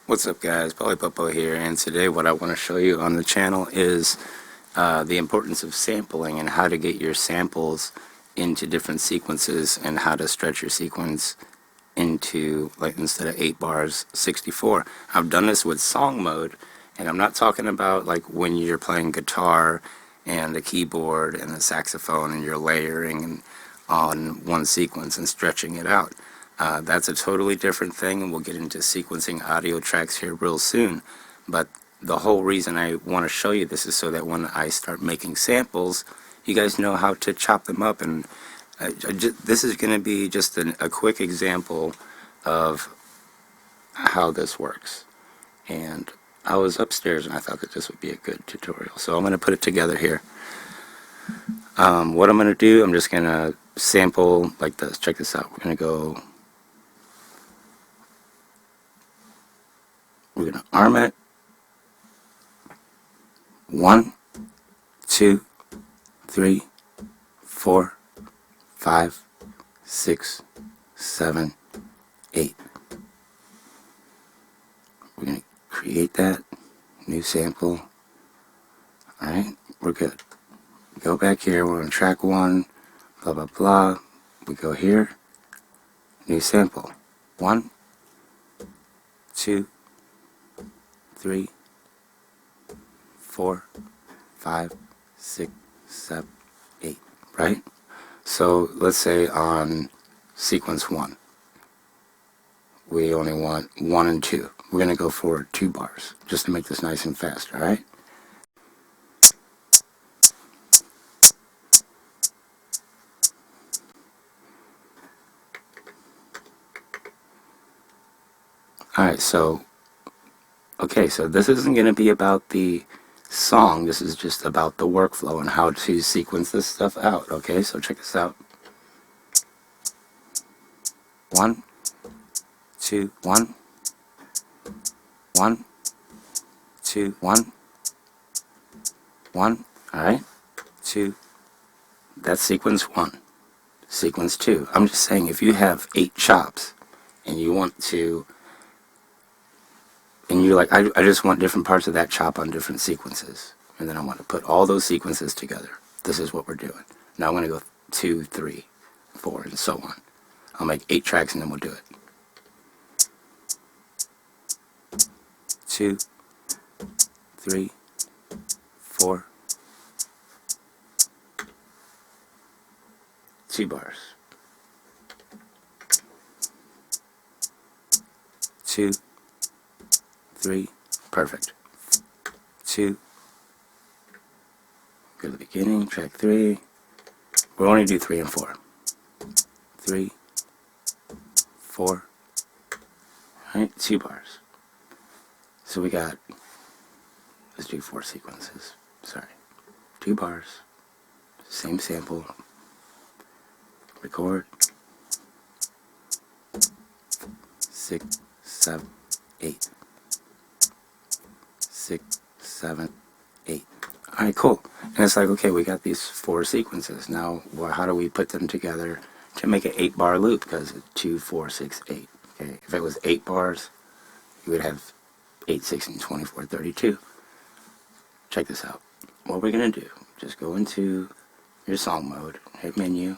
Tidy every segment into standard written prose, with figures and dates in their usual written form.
What's up guys, Popo here, and today what I want to show you on the channel is the importance of sampling and how to get your samples into different sequences and how to stretch your sequence into, like, instead of 8 bars, 64. I've done this with song mode, and I'm not talking about like when you're playing guitar and the keyboard and the saxophone and you're layering on one sequence and stretching it out. That's a totally different thing, and we'll get into sequencing audio tracks here real soon. But the whole reason I want to show you this is so that when I start making samples, you guys know how to chop them up. And this is going to be just a quick example of how this works. And I was upstairs and I thought that this would be a good tutorial, so I'm going to put it together here. What I'm going to do, I'm just going to sample like this. Check this out. We're going to arm it. 1, 2, 3, 4, 5, 6, 7, 8. We're going to create that new sample. Alright, we're good. Go back here, we're on track 1, blah blah blah. We go here, new sample. 1, 2, 3, 4, 5, 6, 7, 8, right? So let's say on sequence 1, we only want 1 and 2. We're going to go for 2 bars, just to make this nice and fast, alright? Alright, so this isn't going to be about the song, this is just about the workflow and how to sequence this stuff out, okay? So check this out. 1, 2, 1, 1, 2, 1, 1, alright? 2, that's sequence 1. Sequence 2, I'm just saying if you have 8 chops and you want to, and you're like, I just want different parts of that chop on different sequences, and then I want to put all those sequences together. This is what we're doing. Now I'm going to go 2, 3, 4, and so on. I'll make 8 tracks and then we'll do it. 2, 3, 4, 2 bars. 2, 3, perfect. 2, go to the beginning, track 3. We'll only do 3 and 4. 3, 4, alright, 2 bars. So we got, let's do 4 sequences. Sorry. 2 bars, same sample, record, 6, 7, 8. 6, 7, 8. Alright, cool. And it's like, okay, we got these 4 sequences. Now, how do we put them together to make an 8-bar loop? Because 2, 4, 6, 8. Okay, if it was 8 bars, you would have 8, 16, 24, 32. Check this out. What we're going to do, just go into your song mode, hit menu,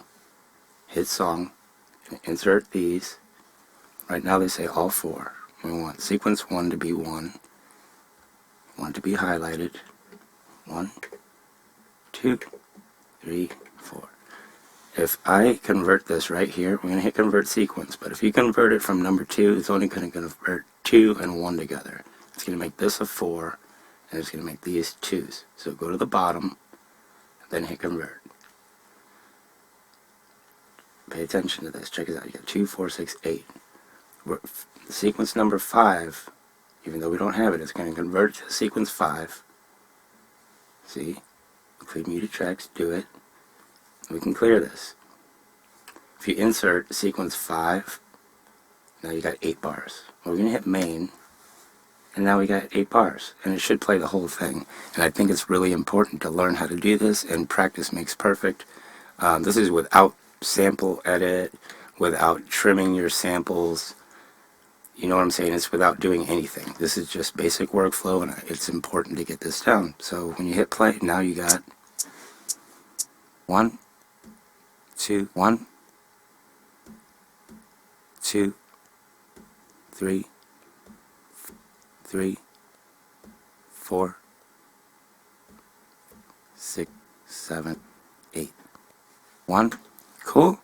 hit song, and insert these. Right now they say all 4. We want sequence 1 to be 1. Want to be highlighted. 1, 2, 3, 4. If I convert this right here, we're going to hit convert sequence, but if you convert it from number 2, it's only going to convert 2 and 1 together. It's going to make this a 4, and it's going to make these 2s. So go to the bottom, then hit convert. Pay attention to this. Check it out. You got 2, 4, 6, 8. Sequence number 5, even though we don't have it, it's going to convert to sequence 5. See? Include muted tracks, do it. We can clear this. If you insert sequence 5, now you got 8 bars. We're going to hit main, and now we got 8 bars. And it should play the whole thing. And I think it's really important to learn how to do this, and practice makes perfect. This is without sample edit, without trimming your samples. You know what I'm saying? It's without doing anything. This is just basic workflow, and it's important to get this down. So when you hit play, now you got 1, 2, 1, 2, 3, 3, 4, 6, 7, 8. 1. Cool.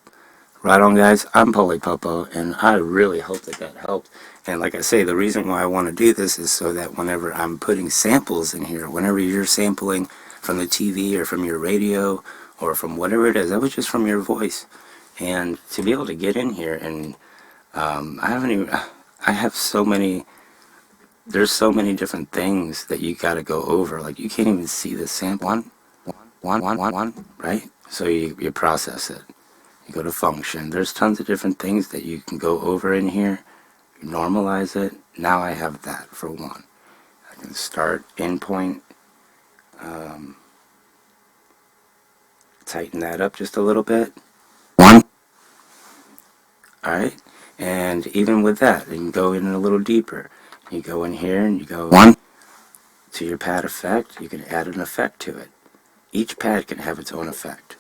Right on, guys. I'm Popo, and I really hope that that helped. And like I say, the reason why I want to do this is so that whenever I'm putting samples in here, whenever you're sampling from the TV or from your radio or from whatever it is, that was just from your voice. And to be able to get in here and I have so many, there's so many different things that you got to go over. Like you can't even see the sample. One, right? So you process it. You go to function. There's tons of different things that you can go over in here. You normalize it. Now I have that for 1. I can start endpoint. Tighten that up just a little bit. 1. Alright. And even with that, you can go in a little deeper. You go in here and you go 1 to your pad effect. You can add an effect to it. Each pad can have its own effect.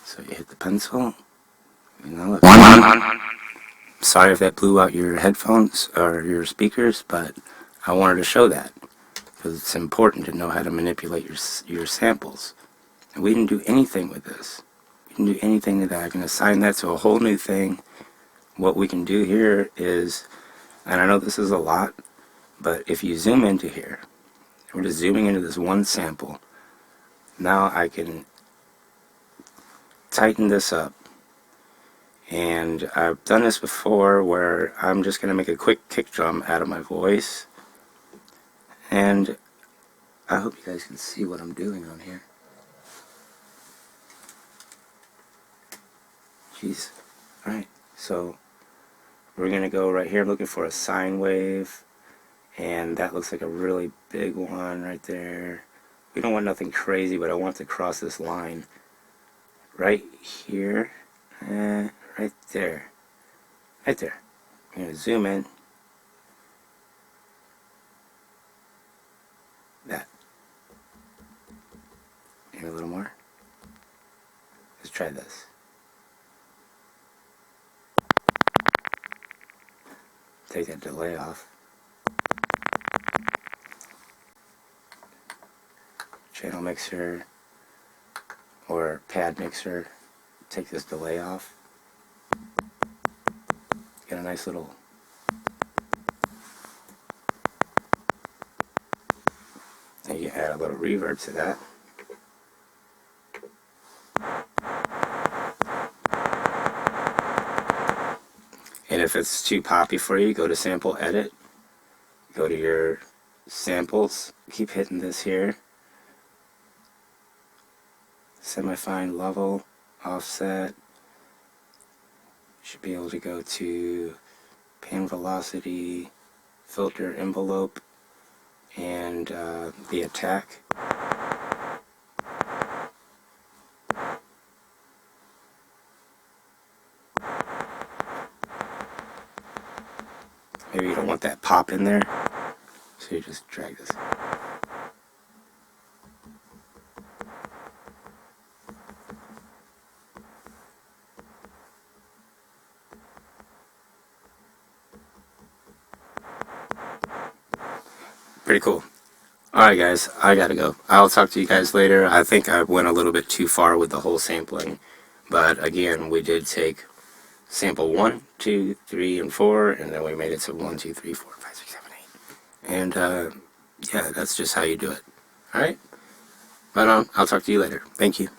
So you hit the pencil. You know, 1. Sorry if that blew out your headphones or your speakers, but I wanted to show that because it's important to know how to manipulate your samples. And we didn't do anything with this. We didn't do anything to that. I can assign that to a whole new thing. What we can do here is, and I know this is a lot, but if you zoom into here, we're just zooming into this one sample. Now I can tighten this up. And I've done this before where I'm just going to make a quick kick drum out of my voice. And I hope you guys can see what I'm doing on here. Jeez. Alright, so we're going to go right here looking for a sine wave. And that looks like a really big one right there. We don't want nothing crazy, but I want to cross this line right here. Right there. Right there. I'm going to zoom in. That. Maybe a little more. Let's try this. Take that delay off. Channel mixer or pad mixer. Take this delay off. Get a nice little and you add a little reverb to that. And if it's too poppy for you, go to sample edit. Go to your samples. Keep hitting this here. Semi-fine level, offset. Should be able to go to pan velocity, filter envelope, and the attack. Maybe you don't want that pop in there, so you just drag this. Pretty cool. Alright guys, I gotta go. I'll talk to you guys later. I think I went a little bit too far with the whole sampling. But again, we did take sample 1, 2, 3, and 4, and then we made it to 1, 2, 3, 4, 5, 6, 7, 8. And yeah, that's just how you do it. Alright? Right on. I'll talk to you later. Thank you.